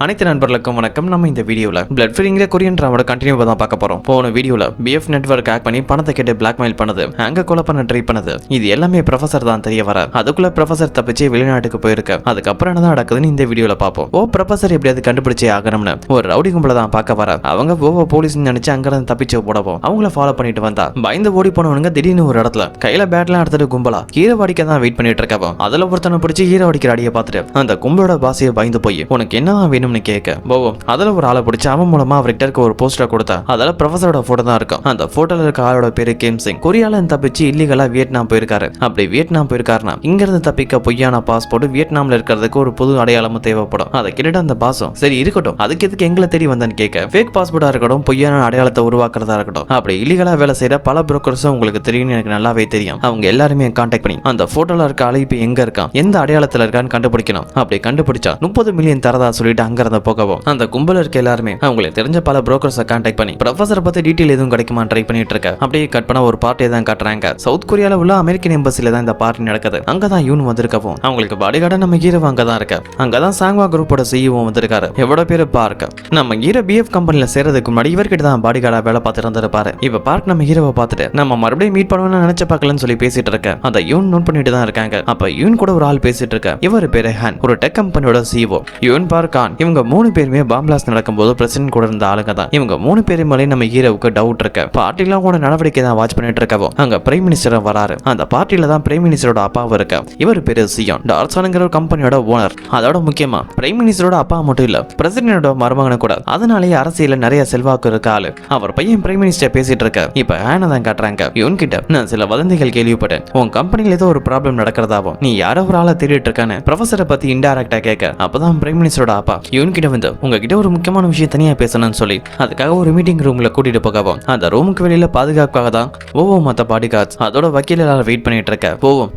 அனைத்து நண்பர்களுக்கும் வணக்கம். நம்ம இந்த வீடியோல பிளட் ஃபில்லிங்ல கொரியன் டிராமாவோட கண்டினியூ தான் பார்க்க போறோம். போன வீடியோல பிஎஃப் நெட்வொர்க் ஹேக் பண்ணி பணத்தை கேட்டு பிளாக்மெயில் பண்ணது, அங்க கொலை பண்ண ட்ரை பண்ணது, இது எல்லாமே ப்ரொஃபசர் தான் தெரிய வர. அதுக்குள்ள ப்ரொஃபசர் தப்பிச்சு வெளிநாட்டுக்கு போயிருக்கு. அதுக்கப்புறம் என்னதான் நடக்குதுன்னு இந்த வீடியோல பார்ப்போம். ப்ரொஃபசர் எப்படியாவது கண்டுபிடிச்சே ஆகணும்னு ஒரு ரவுடி கும்பல தான் பார்க்க வர. அவங்க போலீஸ் நினைச்சு அங்கிருந்து தப்பிச்சு போடவும் அவங்கள ஃபாலோ பண்ணிட்டு வந்தா பயந்து ஓடி போனவனுங்க திடீர்னு ஒரு இடத்துல கையில பேட்லாம் எடுத்துட்டு கும்பலா ஹீரோ அடிக்க தான் வெயிட் பண்ணிட்டு இருக்கவோ அதுல ஒருத்தனை பிடிச்சி ஹீரோ அடிக்கிற அடியை பார்த்துட்டு அந்த கும்பலோட பாசியை பயந்து போய் உனக்கு என்னதான் வேணும்னு கேட்க அதுல ஒரு ஆளை பிடிச்சி அவன் மூலமா அவர்கிட்ட இருக்க ஒரு போஸ்டர் கொடுத்தா அதுல ப்ரொஃபசரோட போட்டோ தான் இருக்கும். அந்த போட்டோல இருக்க ஆளோட பேரு கேம் சிங். கொரியால தப்பிச்சு இல்லீகலா வியட்நாம் போயிருக்காரு. அப்படி வியட்நாம் போயிருக்காருன்னா இங்க இருந்து தப்பிக்க பொய்யான பாஸ்போர்ட் வியட்நாம்ல இருக்கிறதுக்கு ஒரு புது அடையாளமும் தேவைப்படும். அதை கேட்டுட்டு அந்த பாசம் சரி இருக்கட்டும், அதுக்கு எதுக்கு எங்களை தேடி வந்தேன்னு கேட்க ஃபேக் பாஸ்போர்ட்டா இருக்கட்டும், பொய்யான அடையாளத்தை உருவாக்குறதா இருக்கட்டும், அப்படி இல்லீகலா வேலை செய்யற பல புரோக்கர்ஸும் உங்களுக்கு தெரியும், எனக்கு நல்லாவே தெரியும். அவங்க எல்லாருமே கான்டாக்ட் பண்ணி அந்த போட்டோல இருக்க ஆளு இப்ப எங்க இருக்கான், எந்த அடையாளத்துல இருக்கான்னு கண்டுபிடிக்கணும். அப்படி கண்டுபிடிச்சா 30 மில்லியன் தரதா சொல்லிட்டு அங்க இருந்த போகவும் அந்த கும்பல இருக்க எல்லாருமே அவங்களுக்கு தெரிஞ்ச பல புரோக்கர்ஸை கான்டாக்ட் பண்ணி ப்ரொஃபசரை பத்தி டீடைல் எதுவும் கிடைக்குமா ட்ரை பண்ணிட்டு இருக்க. அப்படியே கட் பண்ண ஒரு பார்ட்டியை தான் காட்டுறாங்க. சவுத் கொரியால உள்ள அமெரிக்கன் எம்பசில தான் இந்த பார்ட்டி நடக்குது. அங்கதான் யூன் வந்திருக்கவும் அவங்களுக்கு பாடிகார்டா நம்ம ஹீரோ அங்கதான் இருக்க. அங்கதான் சாங்வா குரூப்போட சிஇஓ வந்திருக்காரு. எவ்வளோ பேரு பார்க்க நம்ம ஹீரோ பிஎஃப் கம்பெனில சேர்றதுக்கு முன்னாடி இவர்கிட்ட தான் பாடிகார்டா வேலை பார்த்துட்டு இருந்திருப்பாரு. இப்ப பார்க் நம்ம ஹீரோவை பார்த்துட்டு நம்ம மறுபடியும் மீட் பண்ணுவோம்னு நினைச்சு பார்க்கலன்னு சொல்லி பேசிட்டு இருக்க. அந்த யூன் நோட் பண்ணிட்டு தான் இருக்காங்க. அப்ப யூன் கூட ஒரு ஆள் பேசிட்டு இருக்க. இவர் பேரு ஹான், ஒரு டெக் கம்பெனியோட சிஇஓ. யூன் பார்க் ஹான் இவங்க 3 பேருமே பாம்பிளாஸ் நடக்கும்போது பிரசிடென்ட் கூட இருந்த ஆளுங்க தான். இவங்க 3 பேரும் மேலே நம்ம ஹீரோவுக்கு டவுட் இருக்கு. பார்ட்டில கூட நடவடிக்கை தான் வாட்ச் பண்ணிட்டு இருக்கவும் அங்க பிரைம் மினிஸ்டர் வராரு. அந்த பார்ட்டில தான் பிரைம் மினிஸ்டரோட அப்பாவும் இருக்கு. இவர் பேரு சியோன். டார்சானுங்கிற ஒரு கம்பெனியோட ஓனர். அதோட முக்கியமா பிரைம் மினிஸ்டரோட அப்பா மட்டும் இல்ல, பிரசிடென்டோட மருமகன கூட. அதனாலேயே அரசியல நிறைய செல்வாக்கு இருக்க ஆளு. அவர் பையன் பிரைம் மினிஸ்டர் பேசிட்டு இருக்க. இப்ப ஹானை தான் காட்டுறாங்க. இவன் கிட்ட நான் சில வதந்திகள் கேள்விப்பட்டேன், உன் கம்பெனில ஏதோ ஒரு ப்ராப்ளம் நடக்கிறதாவும் நீ யாரோ ஒரு ஆளை தேடிட்டு இருக்கானு ப்ரொஃபசரை பத்தி இன்டைரக்டா கேட்க. அப்பதான் பிரைம் மினிஸ்டரோட அப்பா இவன் கிட்ட வந்து உங்ககிட்ட ஒரு முக்கியமான விஷயம் தனியா பேசணும்னு சொல்லி அதுக்காக ஒரு மீட்டிங் ரூம்ல கூட்டிட்டு போகவும் அந்த ரூமுக்கு வெளியில பாதுகாப்புக்காக தான் மத்த பாடி கார்ட்ஸ் அதோட வக்கீல் எல்லாரும் வெயிட் பண்ணிட்டு இருக்க.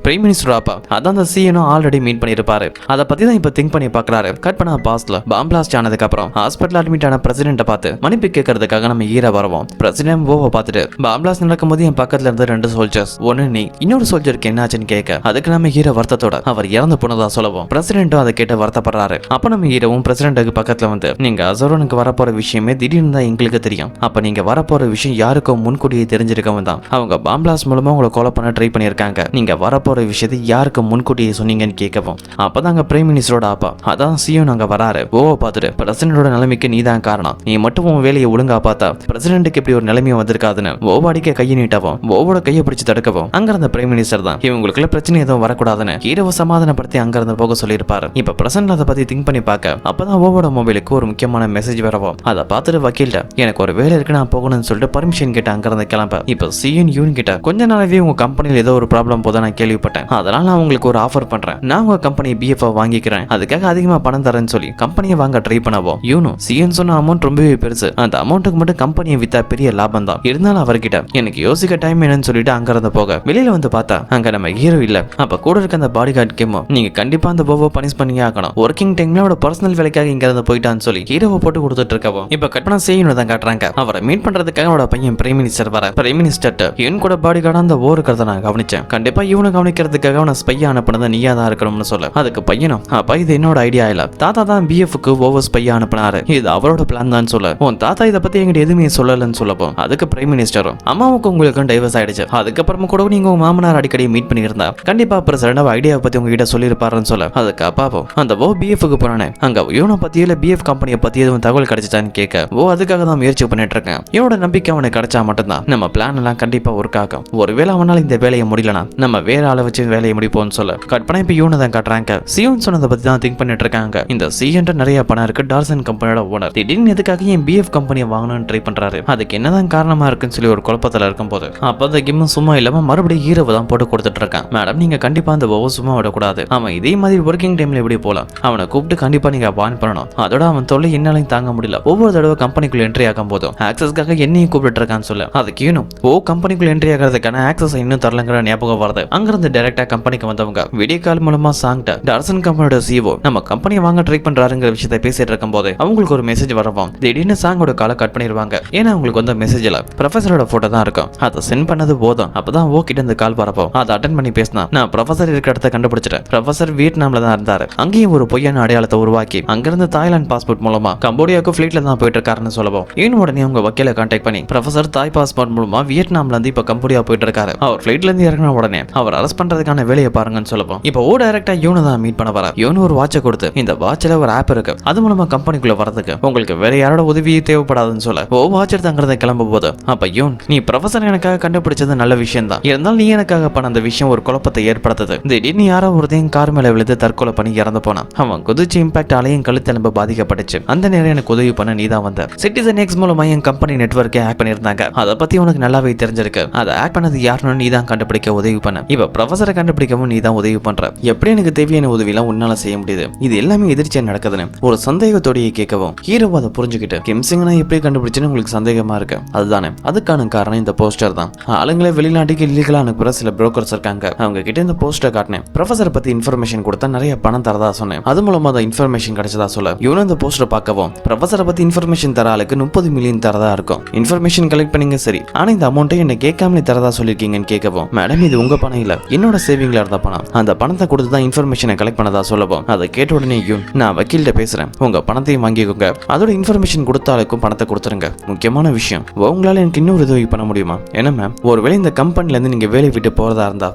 பிரைம் மினிஸ்டர் அப்பா அதான் அந்த சிஎனும் ஆல்ரெடி மீட் பண்ணிருப்பாரு. அதை பத்தி தான் இப்ப திங்க் பண்ணி பாக்குறாரு. கட் பண்ண பாஸ்ல பாம் பிளாஸ்ட் ஆனதுக்கு அப்புறம் ஹாஸ்பிட்டல் அட்மிட் ஆன பிரசிடென்ட் பார்த்து மன்னிப்பு கேட்கறதுக்காக நம்ம ஹீரோ வரவும் பிரசிடென்ட் பார்த்துட்டு பாம் பிளாஸ்ட் நடக்கும்போது என் பக்கத்துல இருந்த 2 சோல்ஜர்ஸ், ஒன்னு நீ, இன்னொரு சோல்ஜருக்கு என்னாச்சுன்னு கேட்க. அதுக்கு நம்ம ஹீரோ வருத்தத்தோட அவர் இறந்து போனதா சொல்லவும் பிரசிடென்ட்டும் அதை கேட்டு வருத்தப்படுறாரு. அப்ப நம்ம ஹீரோவும் பிரசிடென்ட்டுக்கு பக்கத்துல வந்து நீங்க அசோரனுக்கு வரப்போற விஷயமே திடீர்னு தான் எங்களுக்கு தெரியும். அப்ப நீங்க வரப்போற விஷயம் யாருக்கும் முன்கூட்டியே தெரிஞ்சிருக்கவும் தான் அவங்க பாம்பிளாஸ் மூலமா உங்களை கொலை பண்ண ட்ரை பண்ணிருக்காங்க. நீங்க வரப்போற விஷயத்தை யாருக்கு முன்கூட்டியே சொன்னீங்கன்னு கேட்கவும் அப்பதாங்க பிரைம் மினிஸ்டரோட அப்பா அதான் சியோன் அங்க வராரு. பார்த்துட்டு பிரசிடென்டோட நிலைமைக்கு நீ தான் காரணம், நீ மட்டும் உன் வேலையை ஒழுங்கா பார்த்தா பிரசிடென்ட்டுக்கு இப்படி ஒரு நிலைமையை வந்திருக்காதுன்னு அடிக்க கையை நீட்டவும் ஓவோட கையை பிடிச்சு தடுக்கவும் அங்க இருந்த பிரைம் மினிஸ்டர் தான் இவங்களுக்குள்ள பிரச்சனை எதுவும் வரக்கூடாதுன்னு ஹீரோவை சமாதானப்படுத்தி அங்க இருந்து போக சொல்லியிருப்பாரு. இப்ப பிரசன்ட் அதை பத்தி திங்க் பண்ணி பார்க்க அப்பதான் ஓவோட மொபைலுக்கு ஒரு முக்கியமான மெசேஜ் வரவும் அதை பார்த்துட்டு வக்கீல்ட்ட எனக்கு ஒரு வேலை இருக்கு நான் போகணும்னு சொல்லிட்டு பர்மிஷன் கேட்ட அங்க இருந்து கிளம்ப. இப்ப சிஎன் யூன் கிட்ட கொஞ்ச நாளாவே உங்க கம்பெனில ஏதோ ஒரு ப்ராப்ளம் போத நான் கேள்விப்பட்டேன், அதனால நான் உங்களுக்கு ஒரு ஆஃபர் பண்றேன், நான் உங்க கம்பெனி பிஎஃப் வாங்கிக்கிறேன், அதுக்காக அதிகமா பணம் தரேன்னு சொல்லி கம்பெனியை வாங்க ட்ரை பண்ணவும் யூனும் சிஎன் சொன்ன அமௌண்ட் ரொம்பவே பெருசு, அந்த அமௌண்ட்டுக்கு மட்டும் கம்பெனியை வித்தா பெரிய லாபம் தான், இருந்தாலும் அவர்கிட்ட எனக்கு யோசிக்க டைம் என்னன்னு சொல்லிட்டு அங்க இருந்து போக வெளியில வந்து பார்த்தா அங்க நம்ம ஹீரோ இல்ல. அப்ப கூட இருக்க அந்த பாடி கார்டு கேமோ நீங்க கண்டிப்பா அந்த பனிஷ் பண்ணியே ஆகணும், ஒர்க்கிங் டைம்ல அவரோட பர்சனல் வேலைக்காக இங்க இருந்து போயிட்டான்னு சொல்லி ஹீரோவை போட்டு கொடுத்துட்டு இருக்கவும் இப்ப கட் பண்ண சிஎன் தான் காட்டுறாங்க. அவரை மீட் பண்றதுக்காக அவரோட பையன் பிரைம் மினிஸ்டர் வர. பிரைம் மினிஸ்டர் இவன் கூட பாடி கார்டா அந்த இருக்கிறத நான் கவனிச்சேன், கண்டிப்பா இவனை கவனிக்கிறதுக்காக அவனை ஸ்பையா அனுப்புனது நீயா தான் இருக்கணும்னு சொல்ல. அதுக்கு பையனும் அப்பா இது என்னோட ஐடியா இல்ல, தாத்தா தான் பிஎஃப்க்கு ஓவர் ஸ்பையா அனுப்பினாரு, இது அவரோட பிளான் தான் சொல்ல. உன் தாத்தா இதை பத்தி எங்கிட்ட எதுவுமே சொல்லலன்னு சொல்லப்போம். அதுக்கு பிரைம் மினிஸ்டரும் அம்மாவுக்கு உங்களுக்கு டைவர்ஸ் ஆயிடுச்சு, அதுக்கப்புறமா கூட நீங்க உங்க மாமனார் அடிக்கடி மீட் பண்ணியிருந்தா கண்டிப்பா பிரசிடென்ட் ஐடியா பத்தி உங்ககிட்ட சொல்லியிருப்பாருன்னு சொல்ல. அதுக்கு அப்பாவும் அந்த பிஎஃப்க்கு போறானே அங்க யூனை பத்தி இல்ல பிஎஃப் கம்பெனியை பத்தி எதுவும் தகவல் கிடைச்சிட்டான்னு கேட்க அதுக்காக தான் முயற்சி பண்ணிட்டு இருக்கேன், இவனோட நம்பிக்கை அவனுக்கு கிடைச்சா மட்டும்தான் நம்ம பிளான் எல்லாம் கண்டிப்பா ஒர்க் ஆகும், ஒருவேளை அவனால இந்த வேலையை முடியலனா நம்ம வேற ஆளை வச்சு வேலையை முடிப்போம்னு சொல்ல. கட் பண்ண இப்ப யூனை தான் காட்டுறாங்க. சியோன் சொன்னதை பத்தி தான் திங்க் பண்ணிட்டு இருக்காங்க. இந்த சிஎன்ட்ட நிறைய பணம் இருக்கு, டார்சன் கம்பெனியோட ஓனர் திடீர்னு எதுக்காக என் பிஎஃப் கம்பெனியை வாங்கணும்னு ட்ரை பண்றாரு, அதுக்கு என்னதான் காரணமா இருக்குன்னு சொல்லி ஒரு குழப்பத்துல இருக்கும் போது அப்பதான் கிம்மும் சும்மா இல்லாம மறுபடியும் ஹீரோவை தான் போட்டு கொடுத்துட்டு இருக்கான். மேடம் நீங்க கண்டிப்பா அந்த சும்மா விடக்கூடாது, அவன் இதே மாதிரி ஒர்க்கிங் டைம்ல எப்படி போலாம், அவனை கூப்பிட்டு கண்டிப்பா நீங்க வான் பண்ணணும், அதோட அவன் தொல்லை என்னாலையும் தாங்க முடியல, ஒவ்வொரு தடவை கம்பெனிக்குள்ள என்ட்ரி ஆகும் போதும் ஆக்சஸ்க்காக என்னையும் கூப்பிட்டு இருக்கான்னு சொல்ல. அதுக்கு யூனும் கம்பெனிக்குள்ள என்ட்ரி ஆகிறதுக்கான ஆக்சஸ் இன்னும் தரலங்கிற ஞாபகம் வருது. அங்கிருந்து டைரக்டா கம்பெனிக்கு வந்தவங்க வீடியோ கால் மூலமா சாங்கிட்ட டார்சன் கம்பெனியோட சிஓ நம்ம கம்பெனியை வாங்க ட்ரை பண்றாருங்கிற விஷயத்தை பேசிட்டு இருக்கும் போது அவங்களுக்கு ஒரு மெசேஜ் வரவும் திடீர்னு சாங்கோட காலை கட் பண்ணிடுவாங்க. ஏன்னா அவங்களுக்கு வந்து மெசேஜ்ல ப்ரொஃபசரோட போட்டோ தான் இருக்கும், அதை சென்ட் பண்ணது போதும். அப்பதான் கிட்ட இந்த கால் வரப்போம் அதை அட்டன் பண்ணி பேசினா நான் ப்ரொஃபசர் இருக்கிற இடத்த கண்டுபிடிச்சிட்டேன், ப்ரொஃபசர் வியட்நாம்ல தான் இருந்தாரு, அங்கேயும் ஒரு பொய்யான அடையாளத்தை உருவாக்கி அங்க இருந்து தாய்லாந்து பாஸ்போர்ட் மூலமா கம்போடியாவுக்கு ஃபிளைட்ல தான் போயிட்டு இருக்காருன்னு சொல்லவும் யூன் உடனே அவங்க வக்கீல கான்டாக்ட் பண்ணி ப்ரொஃபசர் தாய் பாஸ்போர்ட் மூலமா வியட்நாம்ல இருந்து இப்ப கம்போடியா போயிட்டு இருக்காரு. அவர் ஃபிளைட்ல இருந்து இறங்கின உடனே அவர் அரெஸ்ட் பண்றதுக்கான வேலையை பாருங்கன்னு சொல்லவும் இப்போ டைரக்டா யூனை தான் மீட் பண்ண வர யூன் ஒரு வாட்சை கொடுத்து இந்த வாட்ச்ல ஒரு ஆப் இருக்கு, அது மூலமா கம்பெனிக்குள்ள வரதுக்கு உங்களுக்கு வேற யாரோட உதவியே தேவைப்படாதுன்னு சொல்ல வாட்ச் எடுத்தாங்கிறத கிளம்பும் போது அப்ப யூன் நீ ப்ரொஃபசர் எனக்காக கண்டுபிடிச்சது நல்ல விஷயம் தான், இருந்தாலும் நீ எனக்காக பண்ண அந்த விஷயம் ஒரு குழப்பத்தை ஏற்படுத்துது. திடீர்னு யாரோ ஒருத்தையும் கார் மேல விழுந்து தற்கொலை பண்ணி இறந்து போனான். அவன் குதிச்சு இம்பாக்ட் ஆலையும் கழுத்தெலும்பு பாதிக்கப்பட்டுச்சு. அந்த நேரம் எனக்கு உதவி பண்ண நீ தான் வந்த. சிட்டிசன் எக்ஸ் மூலமா என் கம்பெனி நெட்வொர்க்கை ஹேக் பண்ணியிருந்தாங்க, அதை பத்தி உனக்கு நல்லாவே தெரிஞ்சிருக்கு. அதை ஹேக் பண்ணது யாருன்னு நீ தான் கண்டுபிடிக்க உதவி பண்ண. இப்ப ப்ரொஃபசரை கண்டுபிடிக்கவும் நீ தான் உதவி பண்ற. எப்படி எனக்கு தேவையான உதவியெல்லாம் உன்னால செய்ய முடியுது, இது எல்லாமே எதிர்ச்சியா நடக்குதுன்னு ஒரு சந்தேகத்தோடையே கேட்கவும் ஹீரோ அதை புரிஞ்சுக்கிட்டு கிம்சிங்கனை எப்படி கண்டுபிடிச்சுன்னு உங்களுக்கு சந்தேகமா இருக்கு அதுதானே, அதுக்கான காரணம் இந்த போஸ்டர் தான். ஆளுங்களை வெளிநாட்டுக்கு இல்லீகலா அனுப்புற சில புரோக்கர்ஸ் இருக்காங்க, அவங்க கிட்ட இந்த போஸ்டர் காட்டினேன். ப்ரொஃபசர் பத்தி இன்ஃபர்மேஷன் கொடுத்தா நிறைய பணம் தரதா சொன்னேன், அது மூலமா அந்த இன்ஃபர்மேஷன் கிடைச்சதா சொல்ல இவனும் அந்த போஸ்டர் பார்க்கவும் ப்ரொஃபசரை பத்தி இன்ஃபர்மேஷன் தர ஆளுக்கு 30 மில்லியன் தரதா இருக்கும். இன்ஃபர்மேஷன் கலெக்ட் பண்ணீங்க சரி, ஆனா இந்த அமௌண்ட்டை என்ன கேட்காமலே தரதா சொல்லிருக்கீங்கன்னு கேட்கவும் மேடம் இது உங்க பணம் இல்ல, என்னோட சேவிங்ல இருந்த பணம், அந்த பணத்தை கொடுத்து தான் இன்ஃபர்மேஷனை கலெக்ட் பண்ணதா சொல்லவும் அதை கேட்ட உடனே யூன் நான் வக்கீல்கிட்ட பேசுறேன், உங்க பணத்தையும் வாங்கிக்கோங்க, அதோட இன்ஃபர்மேஷன் கொடுத்த ஆளுக்கும் பணத்தை கொடுத்துருங்க. முக்கியமான விஷயம் உங்களால எனக்கு இன்னொரு உதவி பண்ண முடியுமா? என்ன மேம், ஒருவேளை இந்த கம்பெனில இருந்து நீங்க வேலை விட்டு போறதா இருந்தா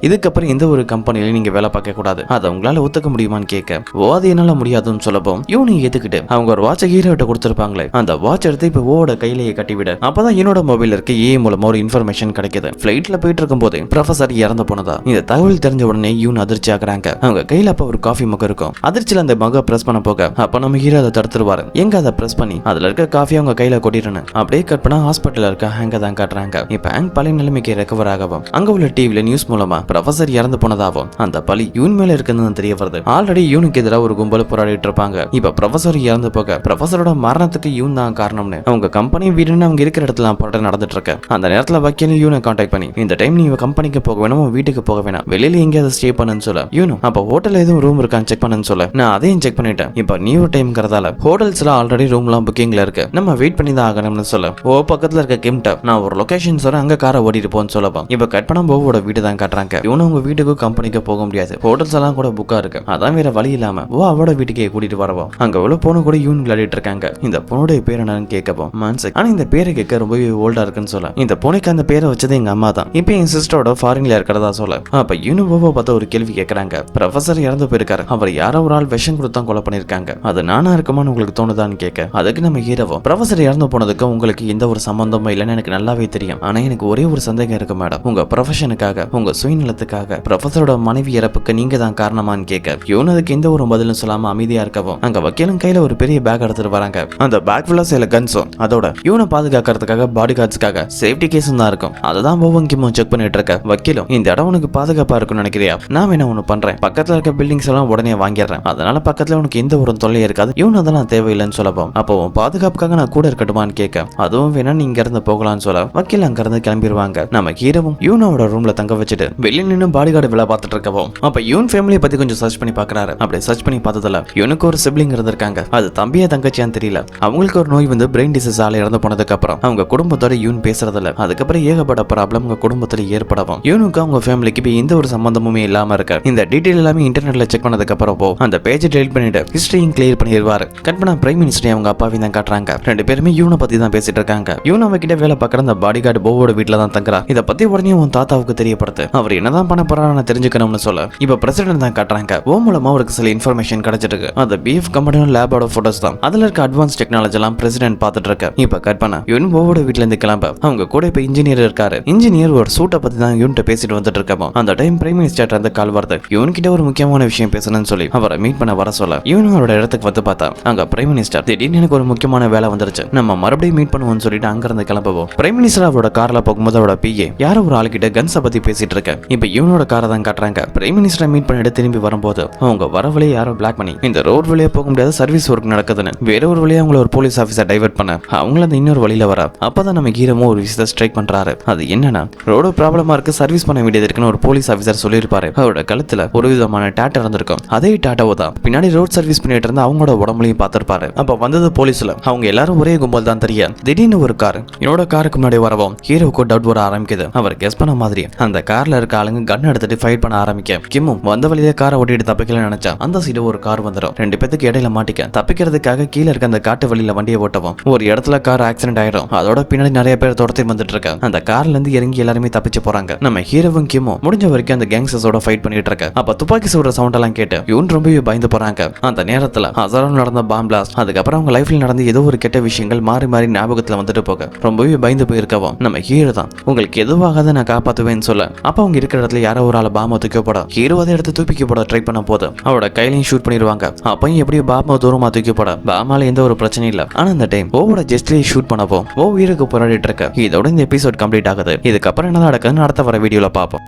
இதுக்கப்புறம் எந்த ஒரு கம்பெனிலையும் நீங்க வேலை பார்க்க கூடாது, அதை உங்களால ஒத்துக்க முடியுமான்னு கேட்க அது என்னால முடியாதுன்னு சொல்லவும் யூனி ஏத்துக்கிட்டு அவங்க ஒரு வாட்சை ஹீரோட்ட கொடுத்துருப்பாங்களே அந்த வாட்ச் எடுத்து இப்ப ஓட கையிலேயே கட்டிவிட அப்பதான் என்னோட மொபைல் இருக்க ஏ மூலமா ஒரு இன்ஃபர்மேஷன் கிடைக்குது. ஃபிளைட்ல போயிட்டு இருக்கும் போது ப்ரொஃபசர் இறந்து போனதா இந்த தகவல் தெரிஞ்ச உடனே யூன் அதிர்ச்சி ஆகுறாங்க. அவங்க கையில அப்ப ஒரு காஃபி மக் இருக்கும், அதிர்ச்சியில அந்த மக பிரஸ் பண்ண போக அப்ப நம்ம ஹீரோ அதை தடுத்துருவாரு. எங்க அதை பிரஸ் பண்ணி அதுல இருக்க காஃபி அவங்க கையில கொட்டிடணும். அப்படியே கட் பண்ணா ஹாஸ்பிட்டல்ல இருக்க ஹேங்க தான் காட்டுறாங்க. இப்ப ஹேங் பழைய நிலைமைக்கு ரெக்கவர் ஆகவும் அங்க உள்ள டிவில நியூஸ் மூலமா ப்ரொஃபசர் இறந்து போனதாகவும் அந்த பழி யூன் மேல இருக்குன்னு தெரிய வருது. ஆல்ரெடி யூனுக்கு எதிராக ஒரு கும்பல் போராடிட்டு இருப்பாங்க. இப்ப ப்ரொஃபசர் இறந்து போக ப்ரொஃபசரோட மரணத்துக்கு யூன் தான் காரணம்னு அவங்க கம்பெனி வீடுன்னு அவங்க இருக்கிற இடத்துல போராட்டம் நடந்துட்டு இருக்கு. அந்த நேரத்துல வக்கீல் யூனை கான்டாக்ட் பண்ணி இந்த டைம் நீ கம்பெனிக்கு போக வேணும், வீட்டுக்கு போக வேணாம், வெளியில எங்கேயாவது ஸ்டே பண்ணுன்னு சொல்ல யூனும் அப்ப ஹோட்டல் எதுவும் ரூம் இருக்கான்னு செக் பண்ணுன்னு சொல்ல நான் அதையும் செக் பண்ணிட்டேன். இப்ப நியூ டைம்ங்கிறதால ஹோட்டல்ஸ்ல ஆல்ரெடி ரூம்லாம் புக்கிங்ல இருக்கு, நம்ம வெயிட் பண்ணி தான் ஆகணும்னு சொல்ல பக்கத்துல இருக்க கிம்ட்ட நான் ஒரு லொகேஷன் சொல்ல அங்க காரை ஓடிட்டு போன்னு சொல்லலாம். இப்ப கட் பண்ண போவோட வீடு தான் காட்டுறாங்க. இவனும் உங்க வீட்டுக்கு கம்பெனிக்கு போக முடியாது, ஹோட்டல்ஸ் எல்லாம் கூட புக்கா இருக்கு, அதான் வேற வழி இல்லாம அவட வீட்டுக்கே கூட்டிட்டு வரவும் அங்க உள்ள பொண்ணு கூட யூன் விளையாடிட்டு இருக்காங்க. இந்த பொண்ணுடைய பேர் என்னன்னு கேட்கவும் மான்சிக், ஆனா இந்த பேரை கேட்க ரொம்பவே ஓல்டா இருக்குன்னு சொல்ல இந்த பொண்ணுக்கு அந்த பேரை வச்சது எங்க அம்மா தான், இப்ப என் சிஸ்டரோட ஃபாரின்ல இருக்கிறதா சொல்ல அப்ப யூனு பார்த்து ஒரு கேள்வி கேட்கறாங்க. ப்ரொஃபசர் இறந்து போயிருக்காரு, அவர் யாரோ ஒரு ஆள் விஷம் கொடுத்தா கொலை பண்ணிருக்காங்க, அது நானா இருக்குமான்னு உங்களுக்கு தோணுதான்னு கேட்க அதுக்கு நம்ம ஹீரோவும் ப்ரொஃபசர் இறந்து போனதுக்கு உங்களுக்கு எந்த ஒரு சம்பந்தமும் இல்லைன்னு எனக்கு நல்லாவே தெரியும், ஆனா எனக்கு ஒரே ஒரு சந்தேகம் இருக்கு மேடம், உங்க ப்ரொஃபஷனுக்காக உங்க சுயநலத்துக்காக ப்ரொஃபசரோட மனைவி இறப்புக்கு நீங்க தான் காரணமான்னு கேட்க யூன் அதுக்கு எந்த ஒரு பதிலும் சொல்லாம அமைதியா இருக்கவும் அங்க வக்கீலும் கையில ஒரு பெரிய பேக் எடுத்துட்டு வராங்க. அந்த பேக் ஃபுல்லா சில கன்ஸும் அதோட யூனை பாதுகாக்கிறதுக்காக பாடி கார்ட்ஸ்க்காக சேஃப்டி கேஸும் தான் இருக்கும். அததான் ஒவ்வொங்கியும் செக் பண்ணிட்டு இருக்க வக்கீலும் இந்த இடம் உனக்கு பாதுகாப்பா இருக்கும்னு நினைக்கிறியா, நான் வேணா ஒண்ணு பண்றேன், பக்கத்துல இருக்க பில்டிங்ஸ் எல்லாம் உடனே வாங்கிடுறேன், அதனால பக்கத்துல உனக்கு எந்த ஒரு தொல்லையும் இருக்காது, யூன் அதெல்லாம் தேவையில்லைன்னு சொல்லவும் அப்போ பாதுகாப்புக்காக நான் கூட இருக்கட்டுமான்னு கேட்க அதுவும் வேணா நீ இங்க இருந்து போகலாம்னு சொல்ல வக்கீல் அங்க இருந்து கிளம்பிடுவாங்க. நம்ம ஹீரோவும் யூனோட ரூம்ல தங்க வச்சுட்டு வெளியில நின்று பாடி கார்டு வேலை பார்த்துட்டு இருக்கவும் அப்ப யூன் ஃபேமிலியை பத்தி கொஞ்சம் சர்ச் பண்ணி பாக்குறாரு. அப்படி சர்ச் பண்ணி பார்த்ததுல யூனுக்கு ஒரு சிப்ளிங் இருந்திருக்காங்க, அது தம்பியா தங்கச்சியான்னு தெரியல. அவங்களுக்கு ஒரு நோய் வந்து பிரெயின் டிசீஸ் ஆல இறந்து போனதுக்கு அப்புறம் அவங்க குடும்பத்தோட யூன் பேசுறதில்ல, அதுக்கப்புறம் ஏகப்பட்ட ப்ராப்ளம் உங்க குடும்பத்துல ஏற்படவும் யூனுக்கு அவங்க ஃபேமிலிக்கு எந்த ஒரு சம்பந்தமுமே இல்லாம இருக்க இந்த டீடைல் எல்லாமே இன்டர்நெட்ல செக் பண்ணதுக்கு அப்புறம் அந்த பேஜை டெலிட் பண்ணிட்டு ஹிஸ்டரியும் கிளியர் பண்ணிடுவாரு. கட் பண்ணா பிரைம் மினிஸ்டர் அவங்க அப்பாவையும் தான் காட்டுறாங்க. ரெண்டு பேருமே யூனை பத்தி தான் பேசிட்டு இருக்காங்க. யூன் அவங்க கிட்ட வேலை பார்க்குற அந்த பாடி கார்டு போவோட வீட்டுல தான் தங்குறா. இதை பத்தி உடனே உன் தாத்தாவுக்கு தெரியப்படுத்து, அவர் என்னதான் பண்ண போறான்னு தெரிஞ்சுக்கணும்னு சொல்ல இப்ப பிரசிடென்ட் தான் காட்டுறாங்க. மூலமா அவருக்கு சில இன்ஃபர்மேஷன் கிடைச்சிருக்கு, அந்த பிஎஃப் கம்பெனியோட லேபோட போட்டோஸ் தான், அதுல இருக்க அட்வான்ஸ் டெக்னாலஜி எல்லாம் பிரசிடென்ட் பார்த்துட்டு இருக்க. இப்ப கட் பண்ணா யூன் போவோட வீட்டுல இருந்து கிளம்ப அவங்க கூட இப்ப இன்ஜினியர் இருக்காரு. இன்ஜினியர் ஒரு சூட்டை பத்தி தான் யூன்ட்ட பேசிட்டு வந்துட்டு இருக்கோம். அந்த டைம் பிரைம் மினிஸ்டர் வந்து கால் வருது, யூன் கிட்ட ஒரு முக்கியமான விஷயம் பேசணும்னு சொல்லி அவரை மீட் பண்ண வர சொல்ல யூன் அவரோட இடத்துக்கு வந்து பார்த்தா அங்க பிரைம் மினிஸ்டர் திடீர்னு எனக்கு ஒரு முக்கியமான வேலை வந்துருச்சு, நம்ம மறுபடியும் மீட் பண்ணுவோம்னு சொல்லிட்டு அங்க இருந்து கிளம்புவோம். பிரைம் மினிஸ்டர் அவரோட கார்ல போகும்போது அவரோட பிஏ யாரோ ஒரு ஆள் கிட்ட கன்ஸை பத்தி பேசிட்டு இருக்க. இப்ப யூனோட காரை தான் காட்டுறாங்க. பிரைம் மினிஸ்டரை மீட் பண்ணிட்டு திரும்பி வரும்போது அவங்க வர வழியை யாரோ பிளாக் பண்ணி இந்த ரோட் வழியா போக முடியாத சர்வீஸ் ஒர்க் நடக்குதுன்னு வேற ஒரு வழியா அவங்கள ஒரு போலீஸ் ஆஃபீஸர் டைவர்ட் பண்ண அவங்கள அந்த இன்னொரு வழியில வர அப்பதான் நம்ம ஹீரோமோ ஒரு விஷயத்தை ஸ்ட்ரைக் பண்றாரு. அது என்னன்னா ரோடு ப்ராப்ளமா இருக்கு, சர்வீஸ் பண்ண வேண்டியது இருக்குன்னு ஒரு போலீஸ் ஆஃபீஸர் சொல்லியிருப்பாரு. அவரோட கழுத்துல ஒரு விதமான டாட்டா இருந்திருக்கும், அதே டாட்டாவோ தான் பின்னாடி ரோட் சர்வீஸ் பண்ணிட்டு இருந்தா அவங்களோட உடம்புலையும் பார்த்திருப்பாரு. அப்ப வந்தது போலீஸ்ல அவங்க எல்லாரும் ஒரே கும்பல் தான் தெரிய திடீர்னு ஒரு கார் என்னோட காருக்கு முன்னாடி வரவும் ஹீரோக்கு டவுட் வர ஆரம்பிக்குது. அவர் கெஸ் பண்ண மாதிரி அந்த கார்ல இருக்க ஆளுங்க கன் எடுத்துட்டு ஃபைட் பண்ண ஆரம்பிக்க கிம்மும் வந்த வழியில காரை ஓட்டிட்டு தப்பிக்கல நினைச்சா அந்த சைடு ஒரு கார் வந்துடும். ரெண்டு பேத்துக்கு இடையில கையில மாட்டிக்க தப்பிக்கிறதுக்காக கீழே இருக்க அந்த காட்டு வழியில வண்டியை ஓட்டவும் ஒரு இடத்துல கார் ஆக்சிடென்ட் ஆயிடும். அதோட பின்னாடி நிறைய பேர் துரத்தி வந்துட்டு இருக்க அந்த கார்ல இருந்து இறங்கி எல்லாருமே தப்பிச்சு போறாங்க. நம்ம ஹீரோவும் கிமோ முடிஞ்ச வரைக்கும் அந்த கேங்ஸ்டர்ஸோட ஃபைட் பண்ணிட்டு இருக்க அப்ப துப்பாக்கி சுடுற சவுண்ட் எல்லாம் கேட்டு இவன் ரொம்பவே பயந்து போறாங்க. அந்த நேரத்துல ஹசாரம் நடந்த பாம் பிளாஸ்ட் அதுக்கப்புறம் அவங்க லைஃப்ல நடந்த ஏதோ ஒரு கெட்ட விஷயங்கள் மாறி மாறி ஞாபகத்துல வந்துட்டு போக ரொம்பவே பயந்து போயிருக்கவும் நம்ம ஹீரோ தான் உங்களுக்கு எதுவாகாத நான் காப்பாத்துவேன்னு சொல்ல அப்ப அவங்க இருக்கிற இடத்துல யாரோ ஒரு ஆள் பாம தூக்கி போட ஹீரோ அதை எடுத்து தூக்கி போட ட்ரை பண்ண போது அவரோட கையிலையும் ஷூட் பண்ணிடுவாங்க. அப்பயும் எப்படியோ பாம தூரமா தூக்கி போட பாமால எந்த ஒரு பிரச்சனையும் இல்ல. ஆனா அந்த டைம் ஓவோட ஜெஸ்ட்லயே ஷூட் பண்ணப்போ ஓ உயிருக்கு போராடிட்டு இருக்க. இதோட இந்த எபிசோட் கம்ப்ளீட் ஆகுது. இதுக்கப்புறம் என்ன நடக்குதுன்னு அடுத்த வர வீடியோல பார்ப்போம்.